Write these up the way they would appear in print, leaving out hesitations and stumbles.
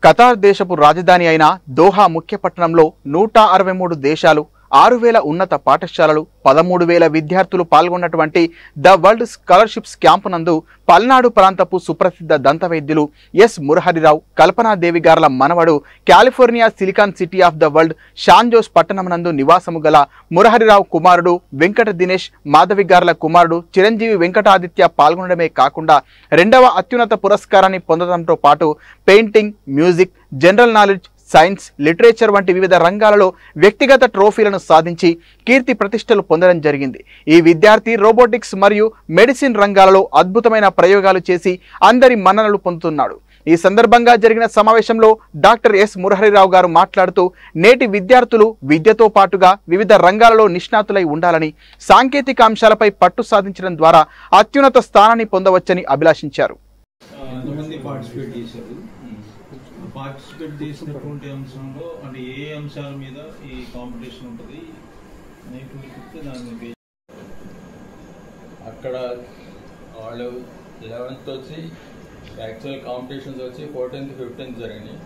Qatar దేశపు రాజధాని అయిన దోహా ముఖ్య పట్టణంలో 163 దేశాలు 6,000 ఉన్నత పాఠశాలలు 13,000 విద్యార్థులు పాల్గొన్నటువంటి ద వరల్డ్ స్కాలర్షిప్స్ క్యాంపు నందు పల్నాడు ప్రాంతపు సుప్రసిద్ధ దంతవైద్యులు ఎస్ మురహరిరావు కల్పనాదేవి గార్ల మనవడు California Silicon City of the world San పట్టణం నందు నివాసము గల మురహరిరావు కుమారుడు వెంకట దినేష్ మాధవి గార్ల కుమారుడు చిరంజీవి వెంకటాదిత్య పాల్గొనడమే కాకుండా రెండవ అత్యున్నత పురస్కారాన్ని పొందడంతో పాటు painting, music, general knowledge, science, literature వంటి వివిధ రంగాలలో వ్యక్తిగత ట్రోఫీలను సాధించి కీర్తి ప్రతిష్టలు పొందడం జరిగింది. ఈ విద్యార్థి రోబోటిక్స్ మరియు మెడిసిన్ రంగాలలో అద్భుతమైన ప్రయోగాలు చేసి అందరి మన్ననలు పొందుతున్నాడు. ఈ సందర్భంగా జరిగిన సమావేశంలో డాక్టర్ ఎస్ మురహరిరావు గారు మాట్లాడుతూ నేటి విద్యార్థులు విద్యతో పాటుగా వివిధ రంగాలలో నిష్ణాతులై ఉండాలని, సాంకేతిక అంశాలపై పట్టు సాధించడం ద్వారా అత్యున్నత స్థానాన్ని పొందవచ్చని అభిలాషించారు. పార్టిసిపేట్ చేసినటువంటి అంశంలో అంటే ఏ అంశాల మీద ఈ కాంపిటీషన్ ఉంటుంది దాని అక్కడ వాళ్ళు 11th వచ్చి యాక్చువల్ కాంపిటీషన్స్ వచ్చి 14th, 15th జరిగినాయి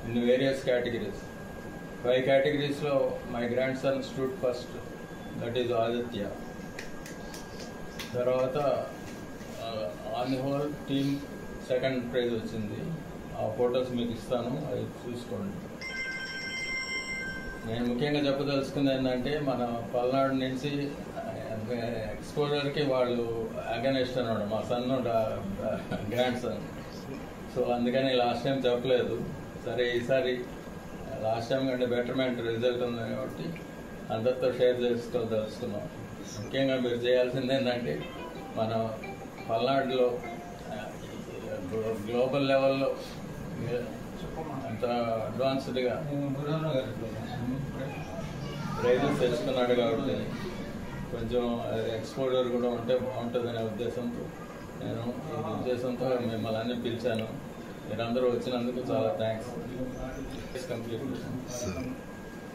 ఇన్ వేరియస్ కేటగిరీస్. 5 కేటగిరీస్లో my grand son stood first, that is Aditya. తర్వాత on the whole team second prize వచ్చింది. ఆ ఫొటోస్ మీకు ఇస్తాను, అవి చూసుకోండి. నేను ముఖ్యంగా చెప్పదలుచుకుంది ఏంటంటే మన పల్నాడు నుంచి ఎక్స్పోజర్కి వాళ్ళు అగనెస్ట్ అన్నాడు మా సన్ గ్రాండ్ సన్. సో అందుకని లాస్ట్ టైం చెప్పలేదు. సరే ఈసారి లాస్ట్ టైం కంటే బెటర్మెంట్ రిజల్ట్ ఉంది కాబట్టి అందరితో షేర్ చేసుకోదలుచుకున్నాం. ముఖ్యంగా మీరు చేయాల్సింది ఏంటంటే మన పల్నాడులో గ్లోబల్ లెవెల్లో అంత అడ్వాన్స్డ్గా ప్రైజెస్ తెచ్చుకున్నాడు కాబట్టి కొంచెం ఎక్స్పోజర్ కూడా ఉంటే బాగుంటుందనే ఉద్దేశంతో నేను ఈ ఉద్దేశంతో మిమ్మల్ని అన్ని పిలిచాను. మీరందరూ వచ్చినందుకు చాలా థ్యాంక్స్. కంప్లీట్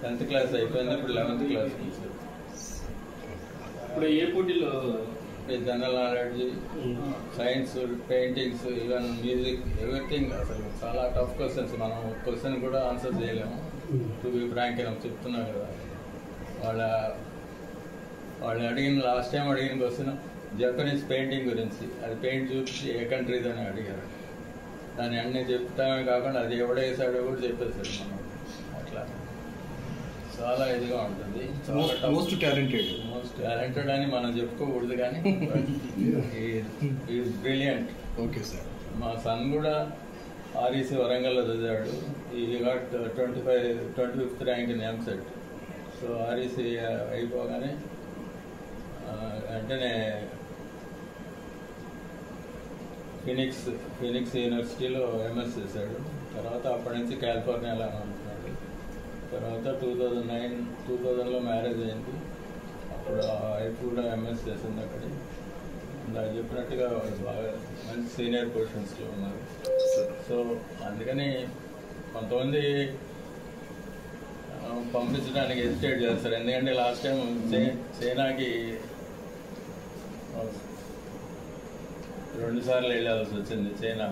10th క్లాస్ అయిపోయింది, ఇప్పుడు 11th క్లాస్. ఇప్పుడు ఏ పోటీలో general knowledge, science, paintings, even music, everything. అసలు చాలా టఫ్ క్వశ్చన్స్. మనం క్వశ్చన్ కూడా ఆన్సర్ చేయలేము. టు బి ఫ్రాంక్ అని చెప్తున్నా కదా. వాళ్ళు అడిగిన లాస్ట్ టైం అడిగిన క్వశ్చన్ జపనీస్ పెయింటింగ్ గురించి. అది పెయింట్ చూపించి ఏ కంట్రీస్ అని అడిగారు. దాన్ని అన్నీ చెప్తామే కాకుండా అది ఎవడేసాడో కూడా చెప్పేసాడు మనం. అట్లా చాలా ఇదిగా ఉంటుంది. మోస్ట్ టాలెంటెడ్ అని మనం చెప్పుకోకూడదు కానీ ఈజ్ బ్రిలియంట్. Okay sir. మా సన్ కూడా ఆర్ఈసీ వరంగల్లో చదివాడు. ఈ got 25th rank in EAMCET. So REC అయిపోగానే వెంటనే ఫినిక్స్ యూనివర్సిటీలో ఎంఎస్ చేశాడు. తర్వాత అప్పటి నుంచి కాలిఫోర్నియాలో ఉంటున్నాడు. తర్వాత 2000లో మ్యారేజ్ అయింది. అప్పుడు వైఫ్ కూడా ఎంఎస్ చేసింది అక్కడే. నాకు చెప్పినట్టుగా బాగా మంచి సీనియర్ పొజిషన్స్లో ఉన్నారు. సో అందుకని కొంతమంది పంపించడానికి హెసిటేట్ చేస్తారు. ఎందుకంటే లాస్ట్ టైం చైనాకి 2 సార్లు వెళ్ళాల్సి వచ్చింది చైనా.